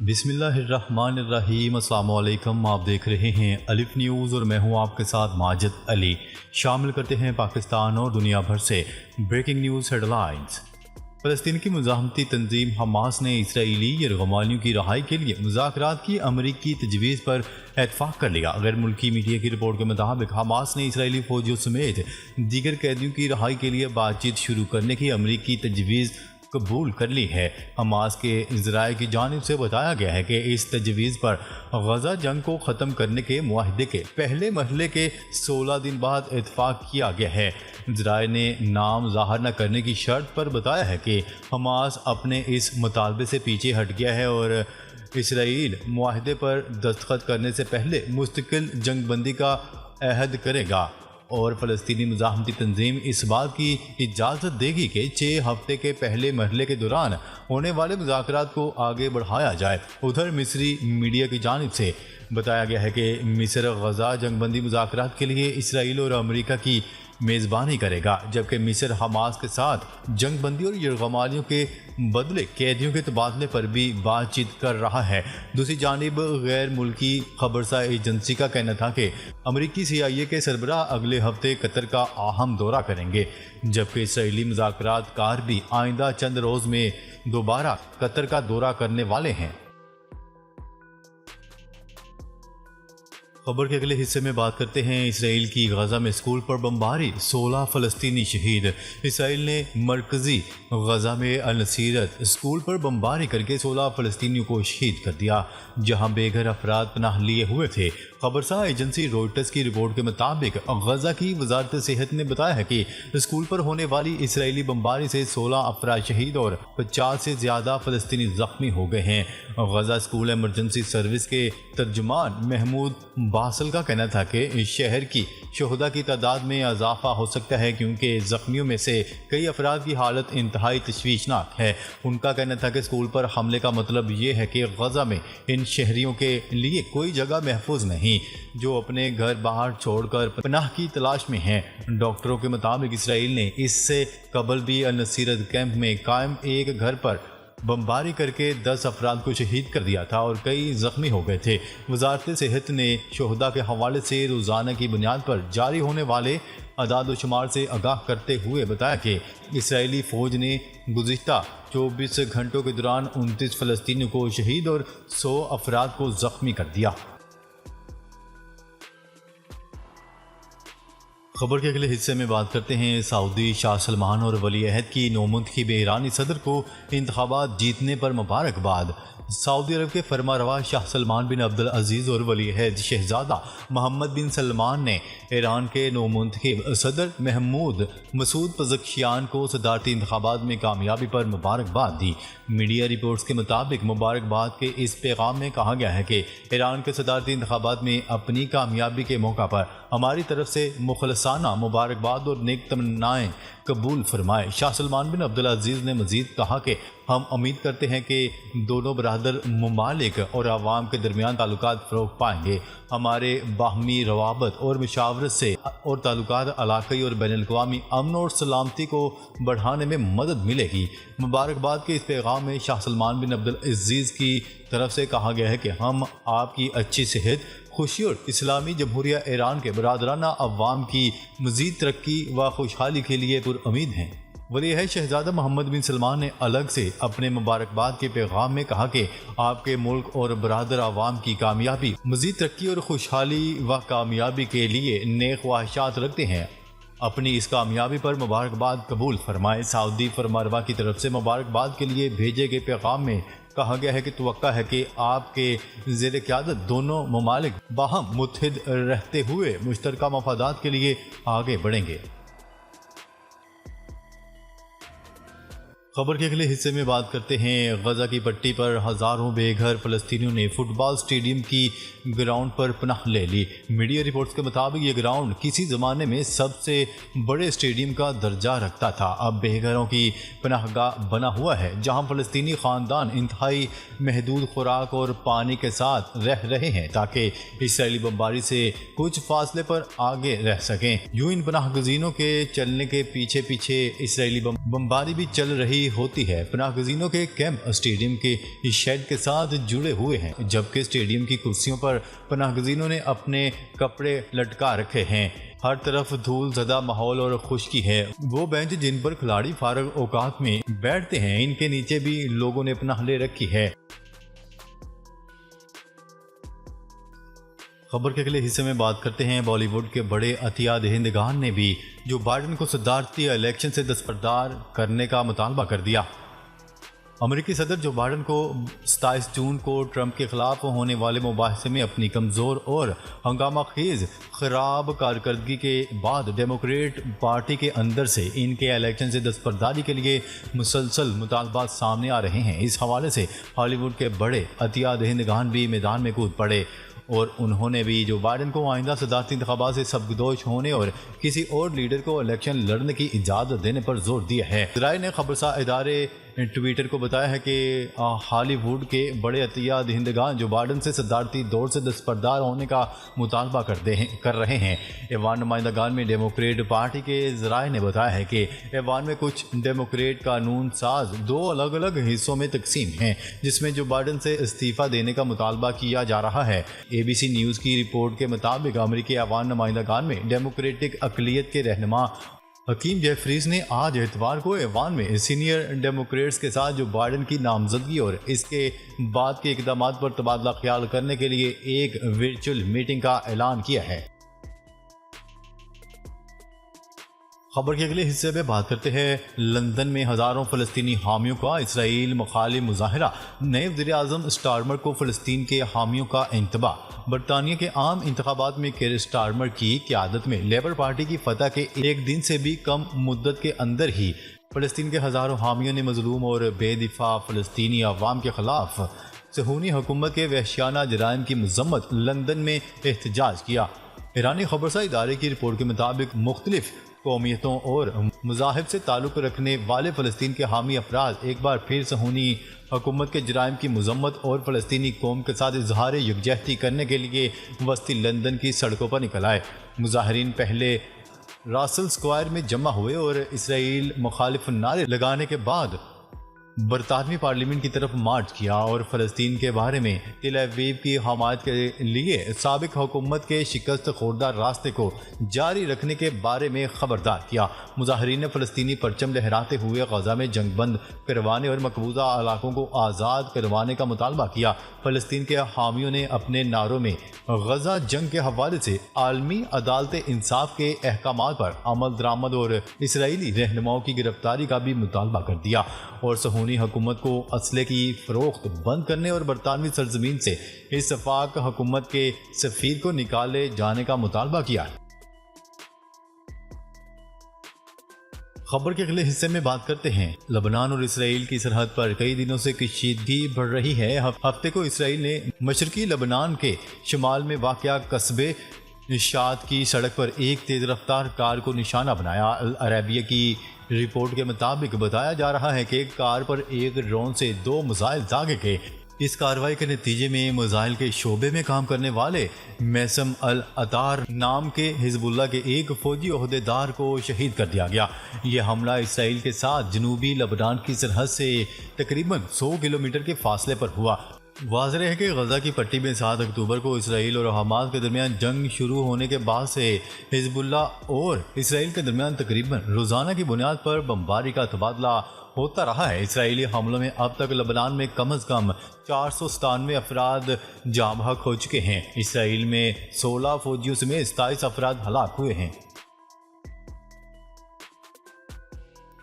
بسم اللہ الرحمن الرحیم۔ السلام علیکم، آپ دیکھ رہے ہیں الف نیوز اور میں ہوں آپ کے ساتھ ماجد علی۔ شامل کرتے ہیں پاکستان اور دنیا بھر سے بریکنگ نیوز ہیڈ لائنز۔ فلسطین کی مزاحمتی تنظیم حماس نے اسرائیلی یرغمالیوں کی رہائی کے لیے مذاکرات کی امریکی تجویز پر اتفاق کر لیا۔ غیر ملکی میڈیا کی رپورٹ کے مطابق حماس نے اسرائیلی فوجیوں سمیت دیگر قیدیوں کی رہائی کے لیے بات چیت شروع کرنے کی امریکی تجویز قبول کر لی ہے۔ حماس کے ذرائع کی جانب سے بتایا گیا ہے کہ اس تجویز پر غزہ جنگ کو ختم کرنے کے معاہدے کے پہلے مرحلے کے 16 دن بعد اتفاق کیا گیا ہے۔ ذرائع نے نام ظاہر نہ کرنے کی شرط پر بتایا ہے کہ حماس اپنے اس مطالبے سے پیچھے ہٹ گیا ہے اور اسرائیل معاہدے پر دستخط کرنے سے پہلے مستقل جنگ بندی کا عہد کرے گا اور فلسطینی مزاحمتی تنظیم اس بات کی اجازت دے گی کہ 6 ہفتے کے پہلے مرحلے کے دوران ہونے والے مذاکرات کو آگے بڑھایا جائے۔ ادھر مصری میڈیا کی جانب سے بتایا گیا ہے کہ مصر غزہ جنگ بندی مذاکرات کے لیے اسرائیل اور امریکہ کی میزبانی کرے گا، جبکہ مصر حماس کے ساتھ جنگ بندی اور یرغمالیوں کے بدلے قیدیوں کے تبادلے پر بھی بات چیت کر رہا ہے۔ دوسری جانب غیر ملکی خبرسا ایجنسی کا کہنا تھا کہ امریکی CIA کے سربراہ اگلے ہفتے قطر کا اہم دورہ کریں گے، جبکہ اسرائیلی مذاکرات کار بھی آئندہ چند روز میں دوبارہ قطر کا دورہ کرنے والے ہیں۔ خبر کے اگلے حصے میں بات کرتے ہیں اسرائیل کی غزہ میں اسکول پر بمباری، 16 فلسطینی شہید۔ اسرائیل نے مرکزی غزہ میں النصیرت اسکول پر بمباری کر کے 16 فلسطینیوں کو شہید کر دیا، جہاں بے گھر افراد پناہ لیے ہوئے تھے۔ خبرسا ایجنسی روئٹرز کی رپورٹ کے مطابق غزہ کی وزارت صحت نے بتایا ہے کہ اسکول پر ہونے والی اسرائیلی بمباری سے 16 افراد شہید اور 50 سے زیادہ فلسطینی زخمی ہو گئے ہیں۔ غزہ اسکول ایمرجنسی سروس کے ترجمان محمود باسل کا کہنا تھا کہ اس شہر کی شہداء کی تعداد میں اضافہ ہو سکتا ہے کیونکہ زخمیوں میں سے کئی افراد کی حالت انتہائی تشویشناک ہے۔ ان کا کہنا تھا کہ اسکول پر حملے کا مطلب یہ ہے کہ غزہ میں ان شہریوں کے لیے کوئی جگہ محفوظ نہیں جو اپنے گھر باہر چھوڑ کر پناہ کی تلاش میں ہیں۔ ڈاکٹروں کے مطابق اسرائیل نے اس سے قبل بھی النصیرت کیمپ میں قائم ایک گھر پر بمباری کر کے 10 افراد کو شہید کر دیا تھا اور کئی زخمی ہو گئے تھے۔ وزارت صحت نے شہداء کے حوالے سے روزانہ کی بنیاد پر جاری ہونے والے اعداد و شمار سے آگاہ کرتے ہوئے بتایا کہ اسرائیلی فوج نے گزشتہ 24 گھنٹوں کے دوران 29 فلسطینیوں کو شہید اور 100 افراد کو زخمی کر دیا۔ خبر کے اگلے حصے میں بات کرتے ہیں سعودی شاہ سلمان اور ولی عہد کی نومنتخب ایرانی صدر کو انتخابات جیتنے پر مبارکباد۔ سعودی عرب کے فرما روا شاہ سلمان بن عبدالعزیز اور ولی عہد شہزادہ محمد بن سلمان نے ایران کے نومنتخب صدر محمود مسعود پزشکیان کو صدارتی انتخابات میں کامیابی پر مبارکباد دی۔ میڈیا رپورٹس کے مطابق مبارکباد کے اس پیغام میں کہا گیا ہے کہ ایران کے صدارتی انتخابات میں اپنی کامیابی کے موقع پر ہماری طرف سے مخلصانہ مبارکباد اور نیک تمنائیں قبول فرمائے۔ شاہ سلمان بن عبدالعزیز نے مزید کہا کہ ہم امید کرتے ہیں کہ دونوں برادر ممالک اور عوام کے درمیان تعلقات فروغ پائیں گے۔ ہمارے باہمی روابط اور مشاورت سے اور تعلقات علاقائی اور بین الاقوامی امن اور سلامتی کو بڑھانے میں مدد ملے گی۔ مبارکباد کے اس پیغام میں شاہ سلمان بن عبدالعزیز کی طرف سے کہا گیا ہے کہ ہم آپ کی اچھی صحت، خوشی اور اسلامی جمہوریہ ایران کے برادرانہ عوام کی مزید ترقی و خوشحالی کے لیے پر امید ہیں۔ ولی عہد شہزادہ محمد بن سلمان نے الگ سے اپنے مبارکباد کے پیغام میں کہا کہ آپ کے ملک اور برادر عوام کی کامیابی، مزید ترقی اور خوشحالی و کامیابی کے لیے نیک خواہشات رکھتے ہیں۔ اپنی اس کامیابی پر مبارکباد قبول فرمائے۔ سعودی فرمانروا کی طرف سے مبارکباد کے لیے بھیجے گئے پیغام میں کہا گیا ہے کہ توقع ہے کہ آپ کے زیر قیادت دونوں ممالک باہم متحد رہتے ہوئے مشترکہ مفادات کے لیے آگے بڑھیں گے۔ خبر کے اگلے حصے میں بات کرتے ہیں غزہ کی پٹی پر ہزاروں بے گھر فلسطینیوں نے فٹ بال اسٹیڈیم کی گراؤنڈ پر پناہ لے لی۔ میڈیا رپورٹس کے مطابق یہ گراؤنڈ کسی زمانے میں سب سے بڑے اسٹیڈیم کا درجہ رکھتا تھا، اب بے گھروں کی پناہ گاہ بنا ہوا ہے جہاں فلسطینی خاندان انتہائی محدود خوراک اور پانی کے ساتھ رہ رہے ہیں تاکہ اسرائیلی بمباری سے کچھ فاصلے پر آگے رہ سکیں۔ یوں ان پناہ گزینوں کے چلنے کے پیچھے پیچھے اسرائیلی بمباری بھی چل رہی رہی ہوتی ہے۔ پناہ گزینوں کے کیمپ اسٹیڈیم کے شیڈ کے ساتھ جڑے ہوئے ہیں، جبکہ اسٹیڈیم کی کرسیوں پر پناہ گزینوں نے اپنے کپڑے لٹکا رکھے ہیں۔ ہر طرف دھول زدہ ماحول اور خشکی ہے۔ وہ بینچ جن پر کھلاڑی فارغ اوقات میں بیٹھتے ہیں، ان کے نیچے بھی لوگوں نے پناہ لے رکھی ہے۔ خبر کے اگلے حصے میں بات کرتے ہیں بالی ووڈ کے بڑے عطیہ دہندگان نے بھی جو بائیڈن کو صدارتی الیکشن سے دستبردار کرنے کا مطالبہ کر دیا۔ امریکی صدر جو بائیڈن کو 27 جون کو ٹرمپ کے خلاف ہونے والے مباحثے میں اپنی کمزور اور ہنگامہ خیز خراب کارکردگی کے بعد ڈیموکریٹ پارٹی کے اندر سے ان کے الیکشن سے دستبرداری کے لیے مسلسل مطالبات سامنے آ رہے ہیں۔ اس حوالے سے ہالی ووڈ کے بڑے عطیہ دہندگان بھی میدان میں کود پڑے اور انہوں نے بھی جو بائیڈن کو آئندہ صدارتی انتخابات سے سبکدوش ہونے اور کسی اور لیڈر کو الیکشن لڑنے کی اجازت دینے پر زور دیا ہے۔ ذرائع نے خبرساز ادارے ٹویٹر کو بتایا ہے کہ ہالی ووڈ کے بڑے عطیہ دہندگان جو بائیڈن سے صدارتی دور سے دستبردار ہونے کا مطالبہ کر رہے ہیں۔ ایوان نمائندگان میں ڈیموکریٹ پارٹی کے ذرائع نے بتایا ہے کہ ایوان میں کچھ ڈیموکریٹ قانون ساز دو الگ الگ حصوں میں تقسیم ہیں، جس میں جو بائیڈن سے استعفیٰ دینے کا مطالبہ کیا جا رہا ہے۔ ABC نیوز کی رپورٹ کے مطابق امریکی ایوان نمائندگان میں ڈیموکریٹک اقلیت کے رہنما حکیم جیفریز نے آج اتوار کو ایوان میں سینئر ڈیموکریٹس کے ساتھ جو بائیڈن کی نامزدگی اور اس کے بعد کے اقدامات پر تبادلہ خیال کرنے کے لیے ایک ورچوئل میٹنگ کا اعلان کیا ہے۔ خبر کے اگلے حصے میں بات کرتے ہیں لندن میں ہزاروں فلسطینی حامیوں کا اسرائیل مخالف مظاہرہ، نئے وزیر اعظم سٹارمر کو فلسطین کے حامیوں کا انتباہ۔ برطانیہ کے عام انتخابات میں کیر سٹارمر کی قیادت میں لیبر پارٹی کی فتح کے ایک دن سے بھی کم مدت کے اندر ہی فلسطین کے ہزاروں حامیوں نے مظلوم اور بے دفاع فلسطینی عوام کے خلاف صہیونی حکومت کے وحشیانہ جرائم کی مذمت لندن میں احتجاج کیا۔ ایرانی خبرساز ادارے کی رپورٹ کے مطابق مختلف قومیتوں اور مذاہب سے تعلق رکھنے والے فلسطین کے حامی افراد ایک بار پھر صہیونی حکومت کے جرائم کی مذمت اور فلسطینی قوم کے ساتھ اظہار یکجہتی کرنے کے لیے وسطی لندن کی سڑکوں پر نکل آئے۔ مظاہرین پہلے راسل اسکوائر میں جمع ہوئے اور اسرائیل مخالف نعرے لگانے کے بعد برطانوی پارلیمنٹ کی طرف مارچ کیا اور فلسطین کے بارے میں تل ابیب کی حمایت کے لیے سابق حکومت کے شکست خوردہ راستے کو جاری رکھنے کے بارے میں خبردار کیا۔ مظاہرین نے فلسطینی پرچم لہراتے ہوئے غزہ میں جنگ بند کروانے اور مقبوضہ علاقوں کو آزاد کروانے کا مطالبہ کیا۔ فلسطین کے حامیوں نے اپنے نعروں میں غزہ جنگ کے حوالے سے عالمی عدالت انصاف کے احکامات پر عمل درآمد اور اسرائیلی رہنماؤں کی گرفتاری کا بھی مطالبہ کر دیا اور صہیونی حکومت کو اسلحے کی فروخت بند کرنے اور برطانوی سرزمین سے اس وفاق حکومت کے سفیر کو نکالے جانے کا مطالبہ کیا۔ خبر کے اگلے حصے میں بات کرتے ہیں لبنان اور اسرائیل کی سرحد پر کئی دنوں سے کشیدگی بڑھ رہی ہے۔ ہفتے کو اسرائیل نے مشرقی لبنان کے شمال میں واقع قصبے شاد کی سڑک پر ایک تیز رفتار کار کو نشانہ بنایا۔ العربیہ کی رپورٹ کے مطابق بتایا جا رہا ہے کہ ایک کار پر ایک ڈرون سے 2 میزائل داغے گئے۔ اس کارروائی کے نتیجے میں میزائل کے شعبے میں کام کرنے والے میسم العطار نام کے حزب اللہ کے ایک فوجی عہدیدار کو شہید کر دیا گیا۔ یہ حملہ اسرائیل کے ساتھ جنوبی لبنان کی سرحد سے تقریباً 100 کلومیٹر کے فاصلے پر ہوا۔ واضح ہے کہ غزہ کی پٹی میں 7 اکتوبر کو اسرائیل اور حماس کے درمیان جنگ شروع ہونے کے بعد سے حزب اللہ اور اسرائیل کے درمیان تقریباً روزانہ کی بنیاد پر بمباری کا تبادلہ ہوتا رہا ہے۔ اسرائیلی حملوں میں اب تک لبنان میں کم از کم 497 افراد جاں بحق ہو چکے ہیں۔ اسرائیل میں 16 فوجیوں سمیت 27 افراد ہلاک ہوئے ہیں۔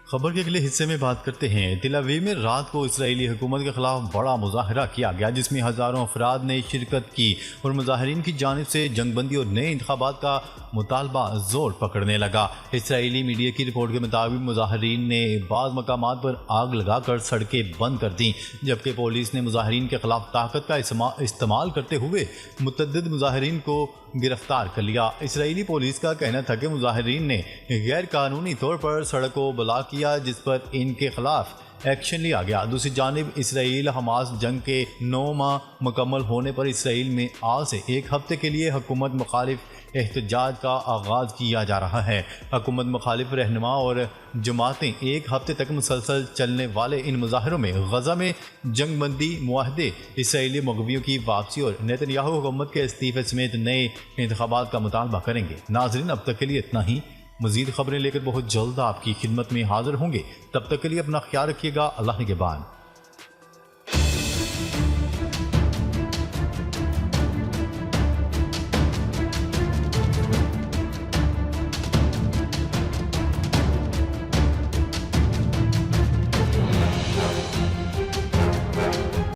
خبر کے اگلے حصے میں بات کرتے ہیں تل ابیب میں رات کو اسرائیلی حکومت کے خلاف بڑا مظاہرہ کیا گیا، جس میں ہزاروں افراد نے شرکت کی اور مظاہرین کی جانب سے جنگ بندی اور نئے انتخابات کا مطالبہ زور پکڑنے لگا۔ اسرائیلی میڈیا کی رپورٹ کے مطابق مظاہرین نے بعض مقامات پر آگ لگا کر سڑکیں بند کر دیں، جبکہ پولیس نے مظاہرین کے خلاف طاقت کا استعمال کرتے ہوئے متعدد مظاہرین کو گرفتار کر لیا۔ اسرائیلی پولیس کا کہنا تھا کہ مظاہرین نے غیر قانونی طور پر سڑک کو بلاک کیا، جس پر ان کے خلاف ایکشن لیا گیا۔ دوسری جانب اسرائیل حماس جنگ کے 9 ماہ مکمل ہونے پر اسرائیل میں آج سے ایک ہفتے کے لیے حکومت مخالف احتجاج کا آغاز کیا جا رہا ہے۔ حکومت مخالف رہنما اور جماعتیں ایک ہفتے تک مسلسل چلنے والے ان مظاہروں میں غزہ میں جنگ بندی معاہدے، اسرائیلی مغویوں کی واپسی اور نیتن یاہو حکومت کے استعفے سمیت نئے انتخابات کا مطالبہ کریں گے۔ ناظرین، اب تک کے لیے اتنا ہی۔ مزید خبریں لے کر بہت جلد آپ کی خدمت میں حاضر ہوں گے۔ تب تک کے لیے اپنا خیال رکھیے گا۔ اللہ نگہبان۔